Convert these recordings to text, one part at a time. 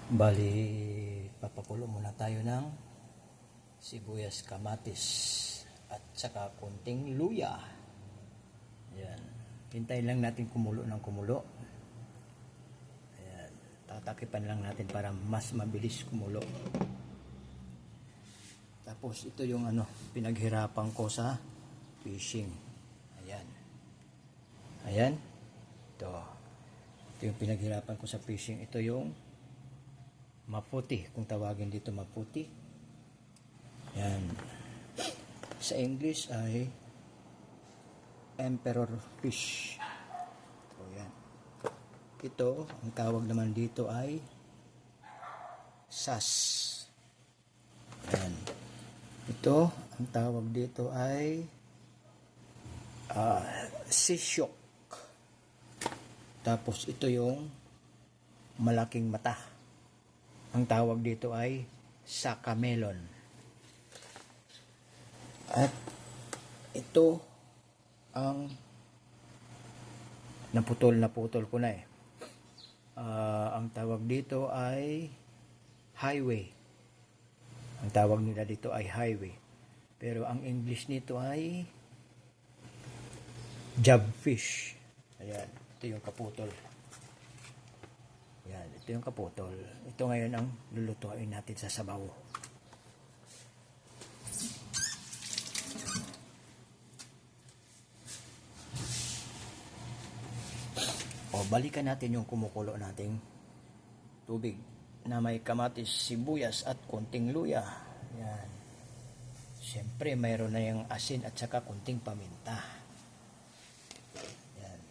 Bali, papakulo muna tayo ng sibuyas, kamatis at saka kunting luya. Ayan. Hintayin lang natin kumulo ng kumulo. Ayan. Tatakipan lang natin para mas mabilis kumulo. Tapos ito yung pinaghirapan ko sa fishing. Ayan. Ayan. Ito yung pinaghirapan ko sa fishing. Ito yung maputi, kung tawagin dito maputi. Yan. Sa English ay emperor fish. So, yan. Ito, ang tawag naman dito ay sas. Yan. Ito, ang tawag dito ay sisyok. Tapos ito yung malaking mata. Ang tawag dito ay sakamelon. At ito ang naputol ko na eh. Ang tawag dito ay highway. Ang tawag nila dito ay highway. Pero ang English nito ay jobfish. Ayan, ito yung kaputol. Yan, ito yung kaputol. Ito ngayon ang lulutuin natin sa sabaw. O, balikan natin yung kumukulo nating tubig na may kamatis, sibuyas at konting luya. Yan. Siyempre, mayroon na yung asin at saka konting paminta. Yan.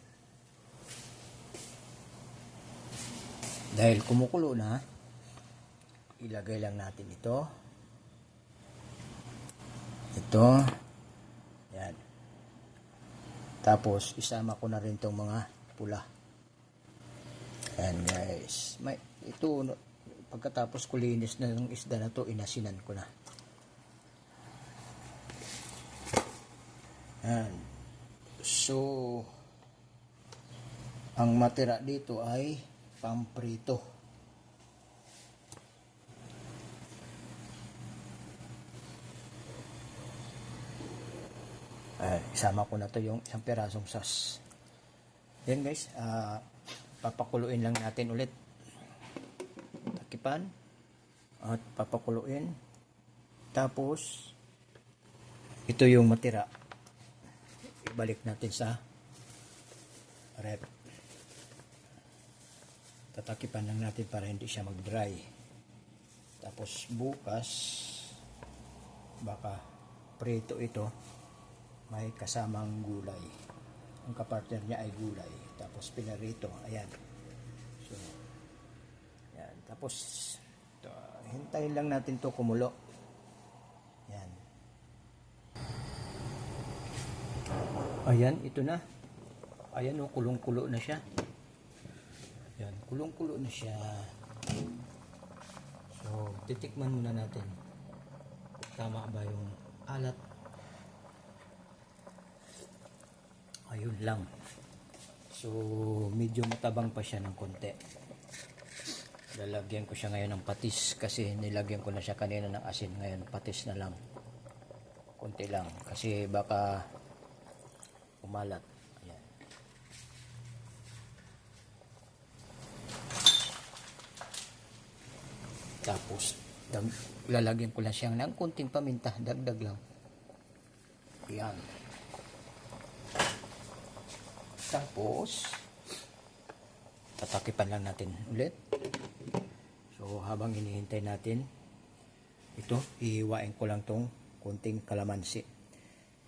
Dahil kumukulo na, ilagay lang natin ito. Ito. Yan. Tapos, isama ko na rin itong mga pula. Yan guys. Ito, pagkatapos kulinis na ng isda na to, inasinan ko na. Yan. So, ang matira dito ay pamprito. Isama ko na to yung isang pirasong sas. Yan guys, papakuluin lang natin ulit. Takipan at papakuluin. Tapos ito yung matira, ibalik natin sa rep. Tatakipan lang natin para hindi siya mag-dry. Tapos bukas baka prito ito, may kasamang gulay. Ang kapartner niya ay gulay. Tapos pinarito. Ayan. So, yan. Tapos, hintayin lang natin to kumulo. Yan. Ayan, ito na. Ayan o, kulong-kulo na siya. Yan, kulong-kulo na siya. So, titikman muna natin. Tama ba yung alat? Ayun lang. So, medyo matabang pa siya ng konti. Lalagyan ko siya ngayon ng patis kasi nilagyan ko na siya kanina ng asin. Ngayon, patis na lang. Konti lang. Kasi baka umalat. Ayan. Tapos, lalagyan ko lang siya ng konting paminta. Dagdag lang. Ayan. Tapos, tatakipan lang natin ulit. So, habang hinihintay natin, ito, ihiwain ko lang tong kunting kalamansi.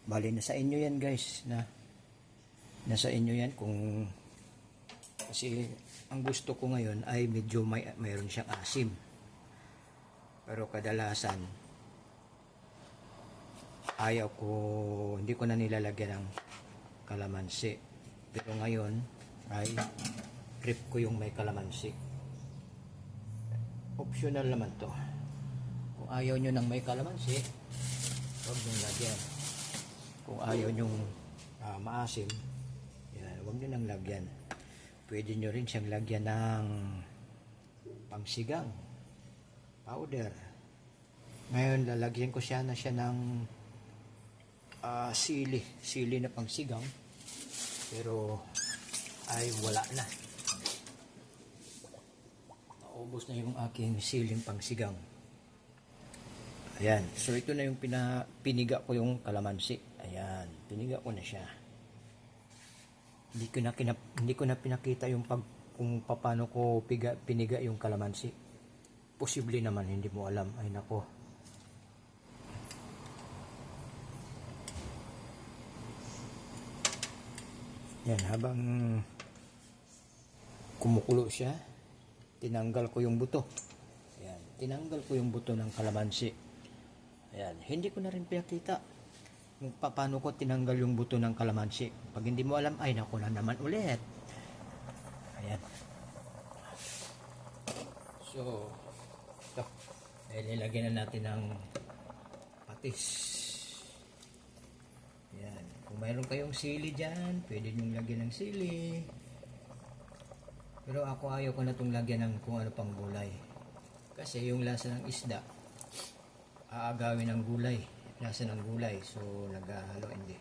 Bali, nasa inyo yan guys. Nasa inyo yan kung, kasi ang gusto ko ngayon ay medyo mayroon siyang asim. Pero kadalasan, hindi ko na nilalagyan ng kalamansi. Pero ngayon ay trip ko yung may kalamansi. Optional naman to. Kung ayaw nyo ng may kalamansi, huwag nyo lagyan. Kung ayaw nyo maasim, yan, huwag nyo nang lagyan. Pwede nyo rin siyang lagyan ng pangsigang powder. Ngayon lalagyan ko siya ng sili na pangsigang, pero ay wala na. Naubos na yung aking siling pangsigang. Ayan, so ito na yung piniga ko yung kalamansi. Ayan, piniga ko na siya. Hindi ko na pinakita yung kung paano ko piniga yung kalamansi. Posible naman hindi mo alam. Ay nako. Yan, habang kumukulo siya, tinanggal ko yung buto. Ayan, tinanggal ko yung buto ng kalamansi. Ayan, hindi ko na rin pinakita kung paano ko tinanggal yung buto ng kalamansi. Pag hindi mo alam, ay naku na naman ulit. Ayan. So, ito. Nilagyan na natin ng patis. Ayan. Kung mayroon kayong sili dyan, pwede nyo lagyan ng sili. Pero ako ayaw ko na itong lagyan ng kung ano pang gulay. Kasi yung lasa ng isda, aagawin ng gulay. Lasa ng gulay. So, naghahalo, hindi.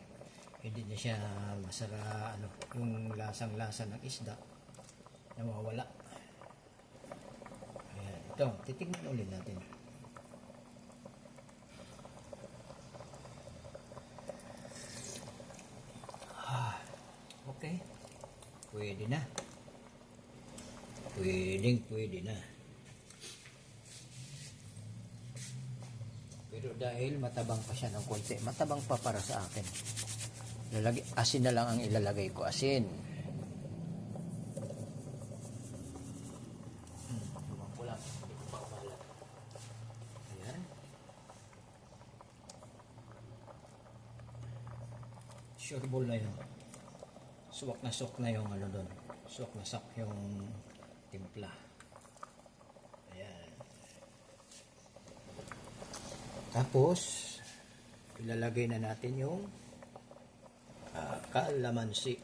Hindi na siya masarap, yung lasang-lasa ng isda, nawawala. Ayan. Ito, titignan ulit natin. Okay. Pwede na. Pwede na. Pero dahil matabang pa siya ng konti, matabang pa para sa akin. Asin na lang ang ilalagay ko. Asin. Lumang ko lang. Hindi ko pa umalat. Ayan. Sureball na yun. Suwak na yung ano doon. Suwak na yung timpla. Ayan. Tapos, ilalagay na natin yung kalamansi.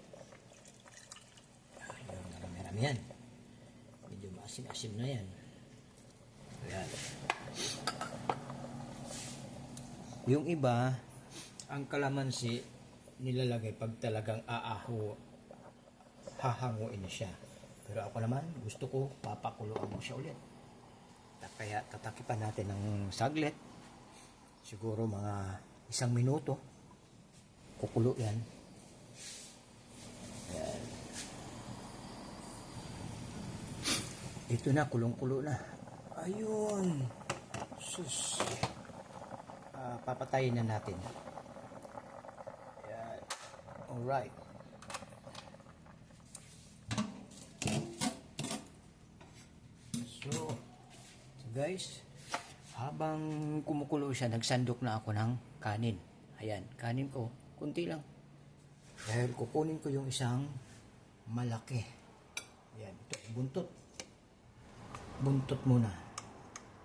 Ayan, marami-rami yan. Medyo maasim-asim na yan. Ayan. Yung iba, ang kalamansi, nilalagay pag talagang hahanguin na siya. Pero ako naman, gusto ko papakuluan mo siya ulit. Kaya tatakipan natin ng saglit. Siguro mga 1 minuto. Kukulo yan. Ayan. Ito na, kulong-kulo na. Ayun. Sus. Papatayin na natin. Ayan. Alright. So guys, habang kumukulo siya, nagsandok na ako ng kanin. Ayan, kanin ko, kunti lang. Dahil kukunin ko yung isang malaki. Ayan, ito, buntot. Buntot muna.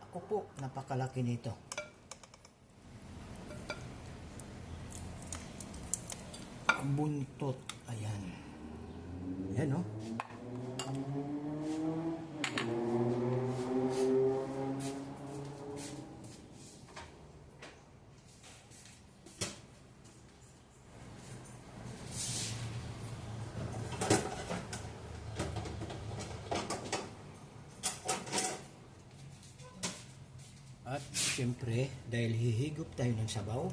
Ako po, napakalaki nito. Buntot, ayan. Ayan, no? At siyempre, dahil hihigop tayo ng sabaw,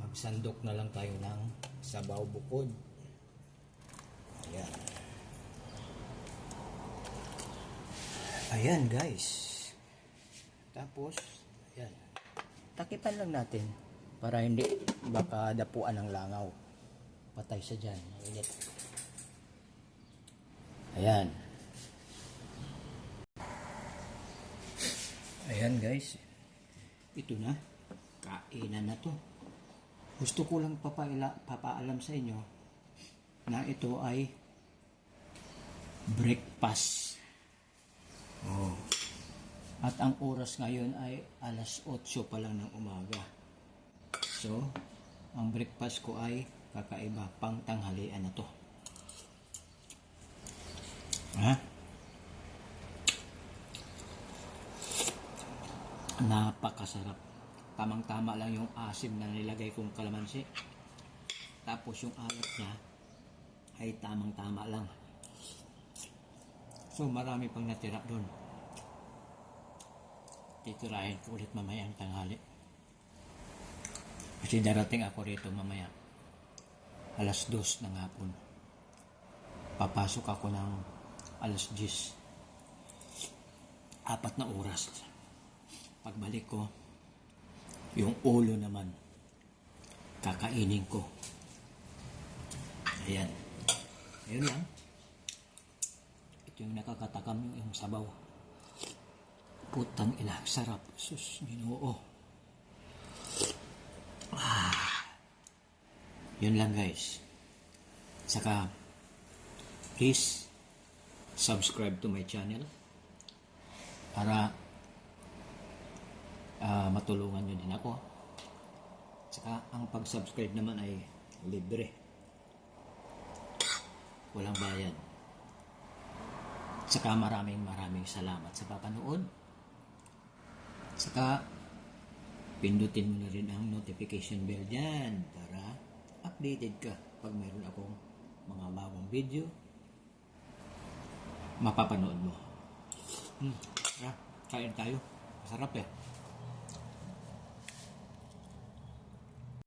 magsandok na lang tayo ng sabaw bukod. Ayan. Ayan guys. Tapos, ayan. Takipan lang natin para hindi baka dapuan ng langaw. Patay siya dyan. Init. Ayan. Ayan guys, ito na, kainan na to. Gusto ko lang papaalam sa inyo na ito ay breakfast. Oh. At ang oras ngayon ay alas 8 pa lang ng umaga. So, ang breakfast ko ay kakaiba, pang tanghalian na to. Ha? Napakasarap. Tamang-tama lang yung asim na nilagay kong kalamansi. Tapos yung alat niya ay tamang-tama lang. So marami pang natira doon. Titirahin ko ulit mamaya ang tanghali. Kasi darating ako rito mamaya. 2:00 ng hapon. Papasok ako ng 10:00. 4 na oras. Pagbalik ko, yung ulo naman, kakainin ko. Ayan. Ayun lang. Ito yung nakakatakam yung sabaw. Putang ina, sarap. Sus, Ginoo. Yun lang guys. Saka, please, subscribe to my channel para matulungan nyo din ako. Saka, ang pag-subscribe naman ay libre. Walang bayad. Saka maraming salamat sa papanood. Saka, pindutin mo na rin ang notification bell dyan para updated ka pag mayroon akong mga bagong video mapapanood mo. Kain tayo. Masarap eh.